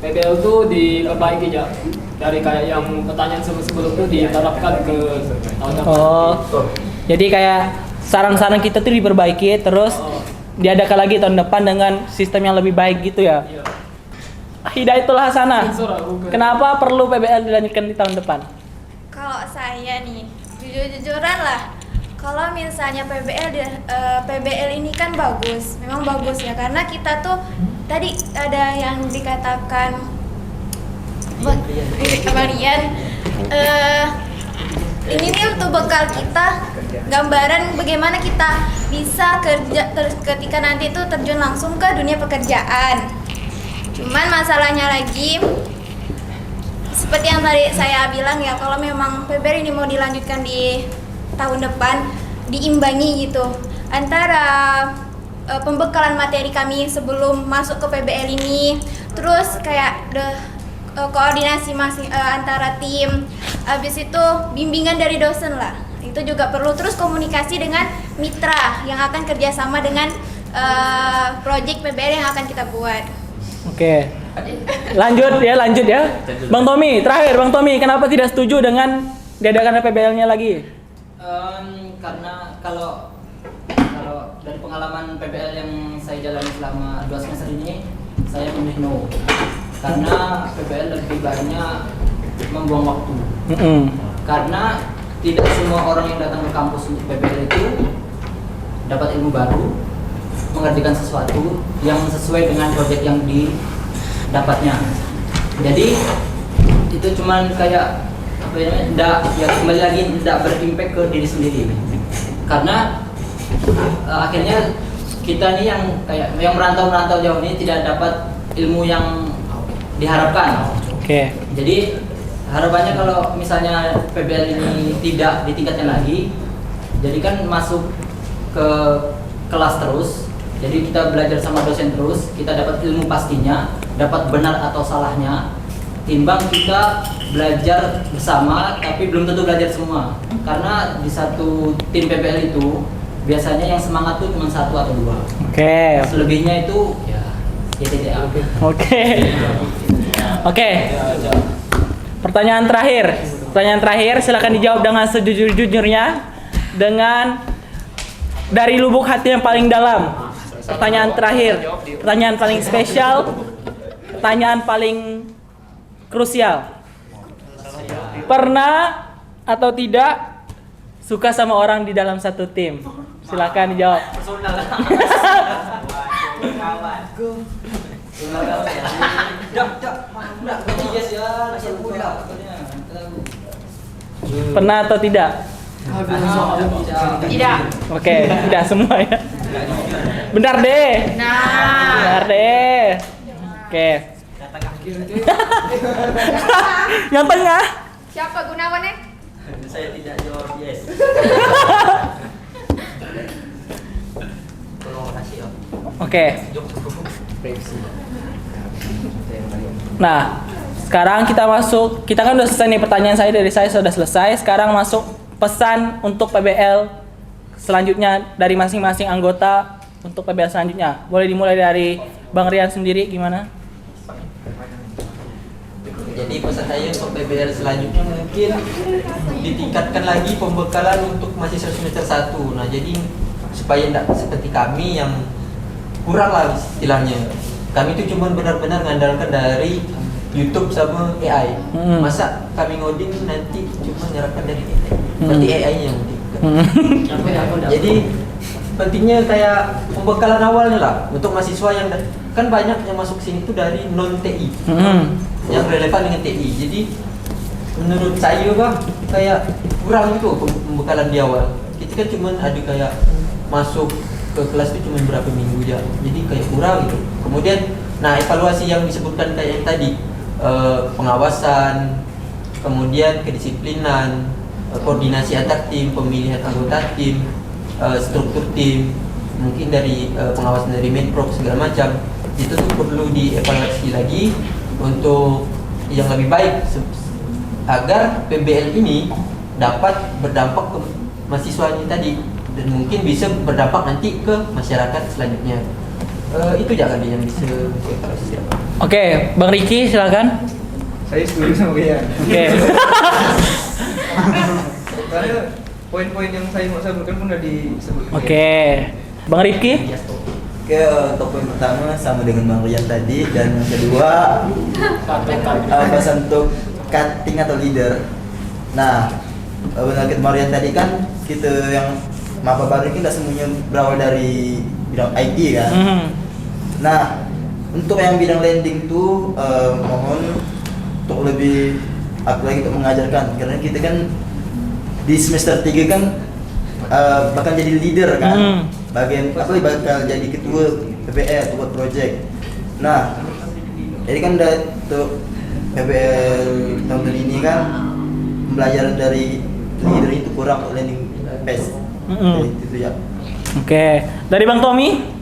PBL tuh diperbaiki ya, dari kayak yang pertanyaan sebelum itu diterapkan ke tahun depan. Jadi kayak saran-saran kita tuh diperbaiki, terus diadakan lagi tahun depan dengan sistem yang lebih baik gitu ya. Hidayatul Hasanah. Kenapa perlu PBL dilanjutkan di tahun depan? Kalau saya nih, jujur-jujuran lah. Kalau misalnya PBL ini kan bagus, memang bagus ya, karena kita tuh tadi ada yang dikatakan Rian, Ini nih untuk bekal kita, gambaran bagaimana kita bisa kerja ketika nanti itu terjun langsung ke dunia pekerjaan. Cuman masalahnya lagi, seperti yang tadi saya bilang ya, kalau memang PBL ini mau dilanjutkan di tahun depan, diimbangi gitu antara pembekalan materi kami sebelum masuk ke PBL ini, terus kayak koordinasi antara tim, habis itu bimbingan dari dosen lah, itu juga perlu, terus komunikasi dengan mitra yang akan kerjasama dengan project PBL yang akan kita buat. Oke, lanjut ya. Bang Tommy, terakhir Bang Tommy, kenapa tidak setuju dengan diadakan PBL-nya lagi? Karena kalau dari pengalaman PBL yang saya jalani selama 2 semester ini, saya memilih no. Karena PBL lebih banyak membuang waktu. Karena tidak semua orang yang datang ke kampus untuk PBL itu dapat ilmu baru, mengerjakan sesuatu yang sesuai dengan proyek yang didapatnya. Jadi itu cuman kayak apa ya, kembali lagi tidak berimpact ke diri sendiri. Karena akhirnya kita nih yang merantau jauh ini tidak dapat ilmu yang diharapkan. Oke. Jadi harapannya kalau misalnya PBL ini tidak ditingkatkan lagi, jadi kan masuk ke kelas terus. Jadi kita belajar sama dosen terus, kita dapat ilmu pastinya, dapat benar atau salahnya. Timbang kita belajar bersama tapi belum tentu belajar semua. Karena di satu tim PBL itu biasanya yang semangat tuh cuma 1 atau 2. Oke. Selebihnya itu ya TTA. Oke. Pertanyaan terakhir, silakan dijawab dengan sejujur-jujurnya, dengan dari lubuk hati yang paling dalam. Pertanyaan terakhir, pertanyaan paling spesial, pertanyaan paling krusial. Pernah atau tidak suka sama orang di dalam satu tim? Silakan dijawab. Pernah atau tidak? Tidak. Oke, tidak semua ya. Benar deh. Benar deh. Oke. Yang tengah. Siapa Gunawan? Saya tidak jawab yes. Oke. Nah, sekarang kita kan udah selesai nih, pertanyaan saya sudah selesai. Sekarang masuk pesan untuk PBL selanjutnya dari masing-masing anggota untuk PBL selanjutnya. Boleh dimulai dari Bang Rian sendiri, gimana? Jadi pesan saya untuk PBL selanjutnya mungkin ditingkatkan lagi pembekalan untuk mahasiswa semester 1. Nah, jadi supaya tidak seperti kami yang kurang lah istilahnya. Kami itu cuma benar-benar mengandalkan dari YouTube sama AI. Masa kami ngoding nanti cuma nyerapkan dari AI. Berarti AI-nya yang Jadi pentingnya kayak pembekalan awalnya lah untuk mahasiswa yang kan banyak yang masuk sini itu dari non TI. Yang relevan dengan TI. Jadi menurut saya Bang kayak kurang gitu pembekalan di awal. Kita kan cuma ada kayak masuk ke kelas itu cuma berapa minggu aja. Jadi kayak kurang gitu. Kemudian nah evaluasi yang disebutkan kayak yang tadi pengawasan, kemudian kedisiplinan, koordinasi antar tim, pemilihan anggota tim, struktur tim, mungkin dari pengawasan dari Menprov segala macam, itu tuh perlu dievaluasi lagi untuk yang lebih baik agar PBL ini dapat berdampak ke mahasiswanya tadi dan mungkin bisa berdampak nanti ke masyarakat selanjutnya. Itu jangan yang bisa dievaluasi. Oke, Bang Riki silakan. Saya setuju sama dia. Oke. Karena poin-poin yang saya mau sebutkan pun sudah disebutkan. Oke. Bang Rifki? Oke, untuk poin pertama sama dengan Bang Rian tadi, dan yang kedua pesan untuk cutting atau leader. Nah, benar kita Bang Rian tadi kan kita yang maba baru ini tidak semuanya berawal dari bidang IT kan. Nah, untuk yang bidang landing tuh mohon untuk lebih apalagi untuk mengajarkan, karena kita kan di semester 3 kan bakal jadi leader kan, bagian apa bakal jadi ketua PBL buat project. Nah, jadi kan untuk PBL tahun ini kan pembelajaran dari leader itu kurang untuk landing page. Jadi itu ya. Oke, dari Bang Tommy?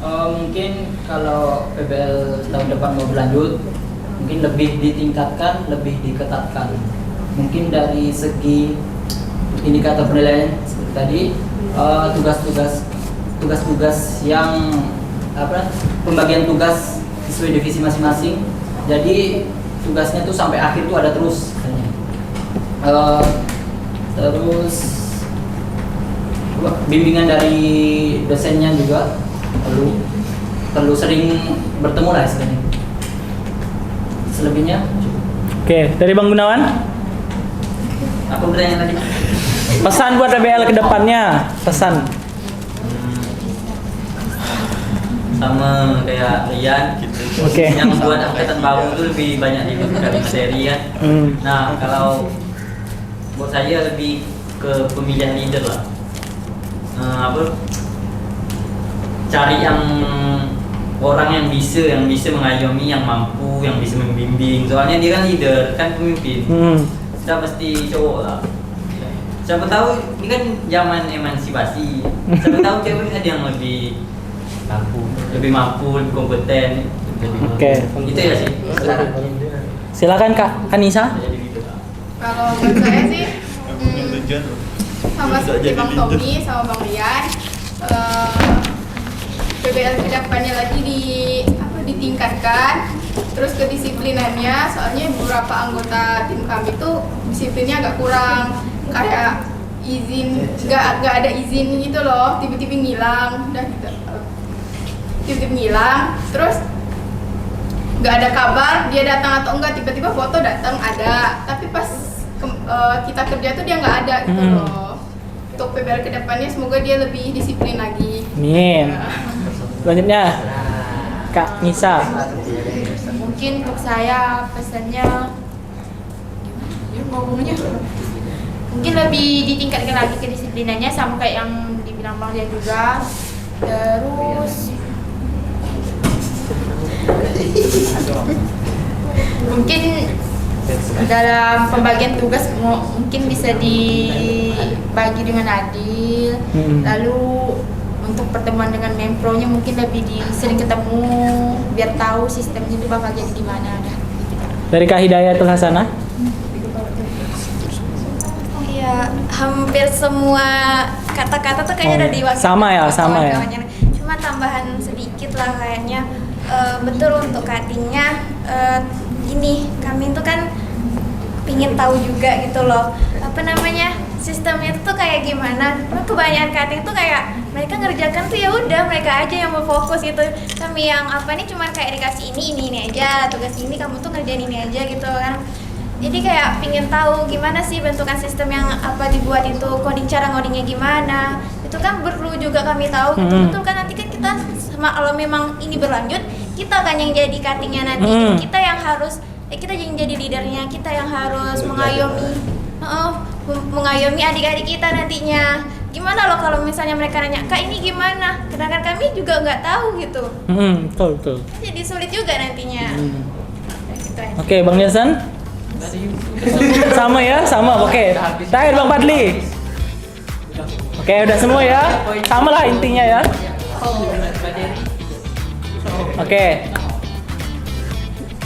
Mungkin kalau PBL tahun depan mau berlanjut, mungkin lebih ditingkatkan, lebih diketatkan. Mungkin dari segi indikator penilaian seperti tadi, tugas-tugas yang pembagian tugas sesuai divisi masing-masing. Jadi tugasnya tuh sampai akhir tuh ada terus. Terus bimbingan dari dosennya juga perlu sering bertemu lah istilahnya. Selebihnya cukup. Oke, dari Bang Gunawan? Apa bertanya tadi? Pesan buat PBL ke depannya, pesan. Sama kayak Rian, Oke. yang buat angkatan baru itu lebih banyak dibekali materi kan. Nah, kalau buat saya lebih ke pemilihan leader lah. Cari yang orang yang bisa mengayomi, yang mampu, yang bisa membimbing. Soalnya dia kan leader, kan pemimpin. Kita pasti cowok lah. Siapa tahu ini kan zaman emansipasi. Siapa tahu cewek ada yang lebih mampu, lebih kompeten. Oke. Itu ya sih. Silakan Kak Anissa. Kalau menurut saya sih sama seperti Bang Tommy sama Bang Rian, PBL kedepannya lagi ditingkatkan, terus kedisiplinannya. Soalnya beberapa anggota tim kami tuh disiplinnya agak kurang, kayak izin nggak ada izin gitu loh, tiba-tiba ngilang, udah gitu, tiba-tiba ngilang, terus nggak ada kabar dia datang atau enggak, tiba-tiba foto datang ada, tapi pas kita kerja tuh dia nggak ada gitu loh. Untuk PBL kedepannya semoga dia lebih disiplin lagi. Amin. Selanjutnya Kak Nisa. Mungkin untuk saya pesannya ngomongnya mungkin lebih ditingkatkan lagi kedisiplinannya sama kayak yang dibilang Bang Rian juga. Terus mungkin dalam pembagian tugas mungkin bisa dibagi dengan adil. Lalu untuk pertemuan dengan mempronya mungkin lebih sering ketemu biar tahu sistemnya itu bakal jadi gimana. Dari Kak Hidayatul Hasanah. Ya, hampir semua kata-kata tuh kayaknya udah diwakilkan sama ya. kawan-kawannya. Cuma tambahan sedikit lah kayaknya. Betul untuk cuttingnya, gini, kami tuh kan pingin tahu juga gitu loh, sistemnya itu tuh kayak gimana. Kebanyakan cutting tuh kayak mereka ngerjakan tuh ya udah mereka aja yang mau fokus gitu. Kami yang cuma kayak dikasih ini aja, tugas ini kamu tuh ngerjain ini aja gitu kan. Jadi kayak pingin tahu gimana sih bentukan sistem yang dibuat itu, cara ngodingnya gimana. Itu kan perlu juga kami tahu gitu. Betul kan, nanti kan kita kalau memang ini berlanjut, kita kan yang jadi cuttingnya nanti. Kita yang harus kita yang jadi leadernya, kita yang harus mengayomi adik-adik kita nantinya. Gimana loh kalau misalnya mereka nanya, Kak ini gimana? Sedangkan kami juga nggak tahu gitu. Betul. Jadi sulit juga nantinya. Oke, Bang Nelson. Sama. Oke. Terakhir Bang Fadli. Oke, udah semua ya. Sama lah intinya ya. Oke.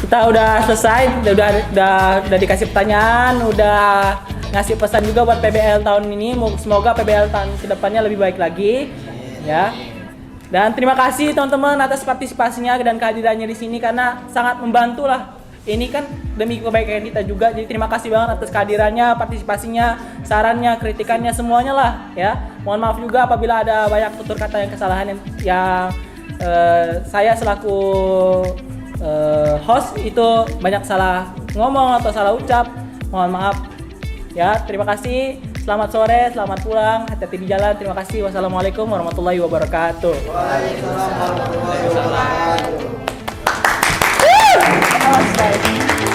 Kita udah selesai, udah dikasih pertanyaan, udah ngasih pesan juga buat PBL tahun ini. Semoga PBL tahun kedepannya lebih baik lagi, ya. Dan terima kasih teman-teman atas partisipasinya dan kehadirannya di sini karena sangat membantu lah. Ini kan demi kebaikan kita juga. Jadi terima kasih banget atas kehadirannya, partisipasinya, sarannya, kritikannya, semuanya lah, ya. Mohon maaf juga apabila ada banyak tutur kata yang kesalahan yang saya selaku host itu banyak salah ngomong atau salah ucap. Mohon maaf. Ya, terima kasih. Selamat sore, selamat pulang, hati-hati di jalan. Terima kasih. Wassalamualaikum warahmatullahi wabarakatuh. Waalaikumsalam warahmatullahi wabarakatuh. Selesai.